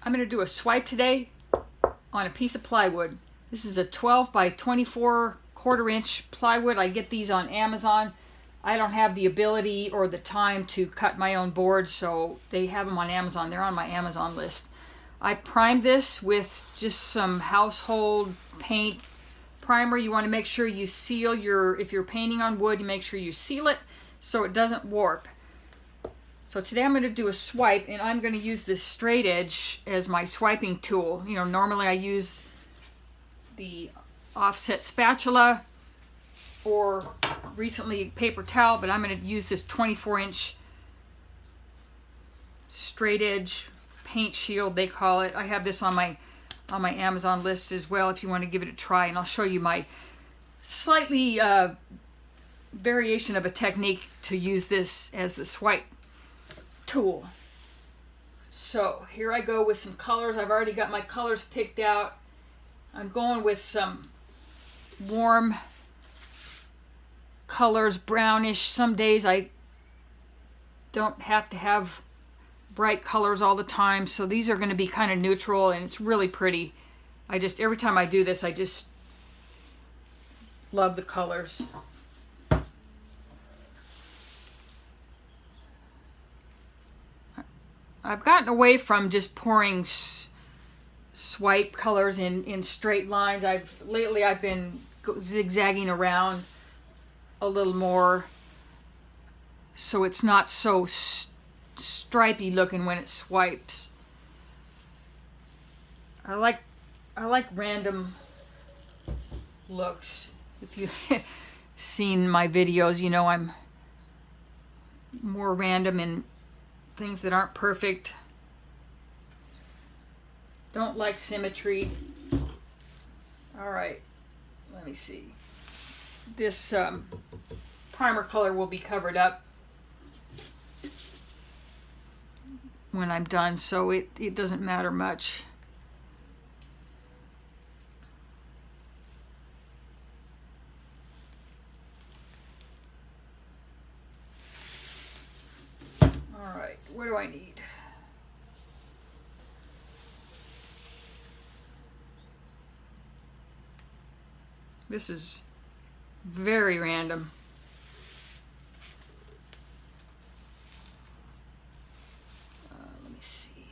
I'm going to do a swipe today on a piece of plywood. This is a 12 by 24 1/4-inch plywood. I get these on Amazon. I don't have the ability or the time to cut my own boards, so they have them on Amazon. They're on my Amazon list. I primed this with just some household paint primer. You want to make sure you seal if you're painting on wood, you make sure you seal it so it doesn't warp. So today I'm going to do a swipe, and I'm going to use this straight edge as my swiping tool. You know, normally I use the offset spatula or recently paper towel, but I'm going to use this 24-inch straight edge paint shield, they call it. I have this on my Amazon list as well if you want to give it a try, and I'll show you my slightly variation of a technique to use this as the swipe tool. So here I go with some colors. I've already got my colors picked out. I'm going with some warm colors, brownish. Some days I don't have to have bright colors all the time, so these are going to be kind of neutral, and it's really pretty. Every time I do this, I just love the colors. I've gotten away from just pouring swipe colors in straight lines. Lately I've been zigzagging around a little more, so it's not so stripy looking when it swipes. I like random looks. If you've seen my videos, you know I'm more random in things that aren't perfect. Don't like symmetry. All right, let me see. This primer color will be covered up when I'm done, so it doesn't matter much. All right, what do I need? This is very random. Let me see.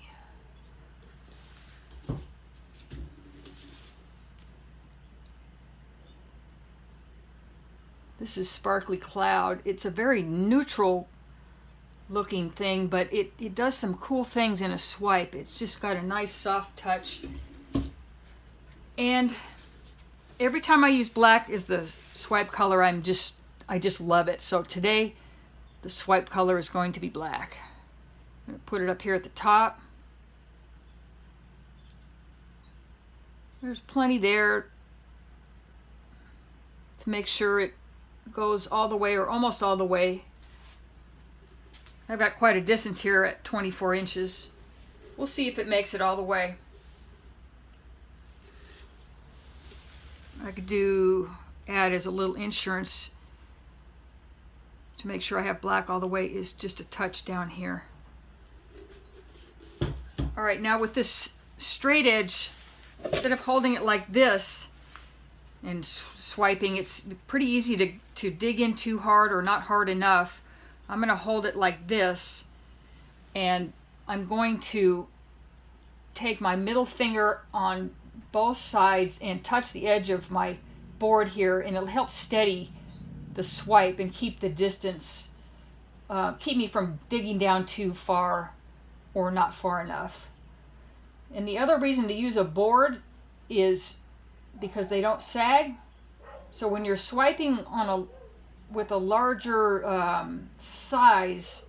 This is Sparkly Cloud. It's a very neutral looking thing, but it does some cool things in a swipe. It's just got a nice soft touch. And every time I use black as the swipe color, I just love it. So today the swipe color is going to be black. I'm going to put it up here at the top. There's plenty there to make sure it goes all the way or almost all the way. I've got quite a distance here at 24 inches. We'll see if it makes it all the way. I could add as a little insurance to make sure I have black all the way is just a touch down here. All right, now with this straight edge, instead of holding it like this and swiping, it's pretty easy to dig in too hard or not hard enough. I'm going to hold it like this, and I'm going to take my middle finger on both sides and touch the edge of my board here, and it'll help steady the swipe and keep the distance, keep me from digging down too far or not far enough. And the other reason to use a board is because they don't sag. So when you're swiping with a larger size,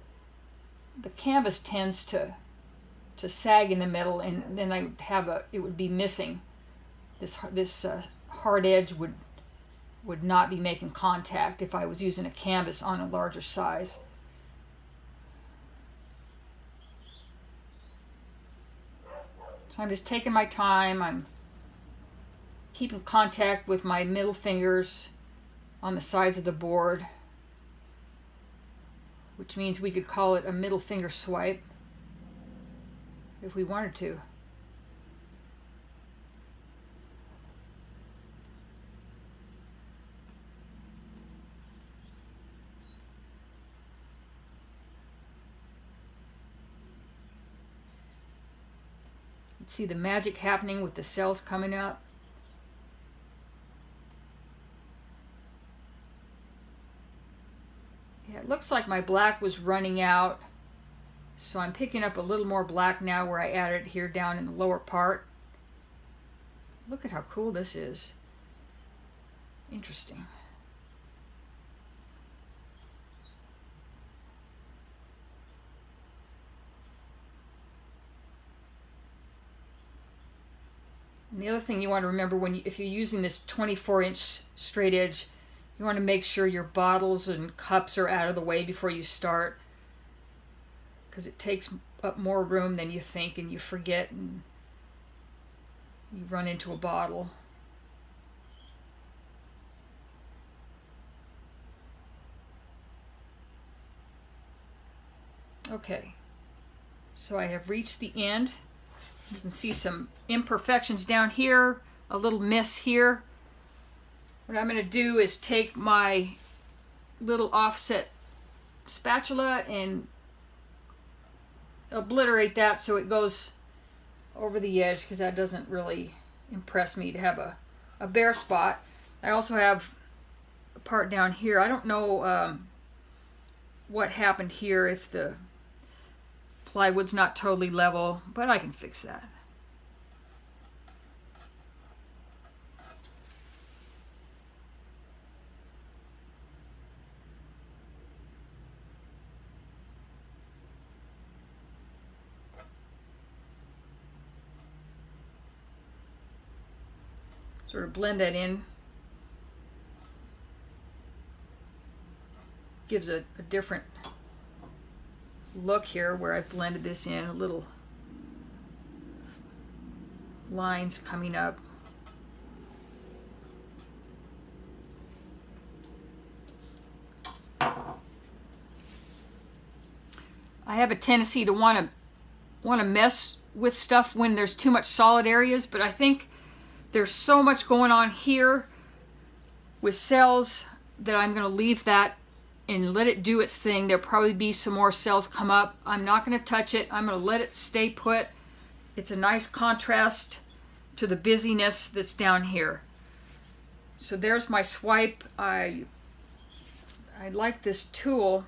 the canvas tends to sag in the middle, and then it would be missing. This hard edge would not be making contact if I was using a canvas on a larger size. So I'm just taking my time. I'm keeping contact with my middle fingers on the sides of the board, which means we could call it a middle finger swipe if we wanted to. can see the magic happening with the cells coming up. Yeah, it looks like my black was running out, so I'm picking up a little more black now where I added it here down in the lower part. Look at how cool this is. Interesting. And the other thing you want to remember if you're using this 24-inch straight edge, you want to make sure your bottles and cups are out of the way before you start, because it takes up more room than you think, and you forget and you run into a bottle. Okay, so I have reached the end. You can see some imperfections down here, a little miss here. What I'm going to do is take my little offset spatula and obliterate that so it goes over the edge, because that doesn't really impress me to have a bare spot. I also have a part down here. I don't know what happened here, if the plywood's not totally level, but I can fix that. Sort of blend that in. Gives a different look here where I blended this in, a little lines coming up. I have a tendency to want to mess with stuff when there's too much solid areas, but I think there's so much going on here with cells that I'm going to leave that and let it do its thing. There'll probably be some more cells come up. I'm not going to touch it. I'm going to let it stay put. It's a nice contrast to the busyness that's down here. So there's my swipe. I like this tool.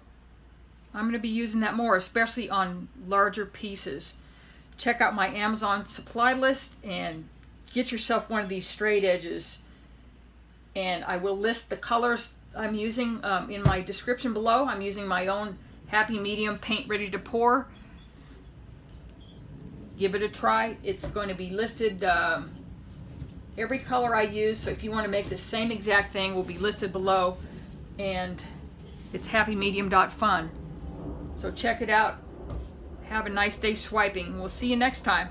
I'm going to be using that more, especially on larger pieces. Check out my Amazon supply list and get yourself one of these straight edges. And I will list the colors I'm using in my description below. I'm using my own Happy Medium paint ready to pour. Give it a try. It's going to be listed, every color I use, so if you want to make the same exact thing will be listed below, and it's happymedium.fun. So check it out. Have a nice day swiping. We'll see you next time.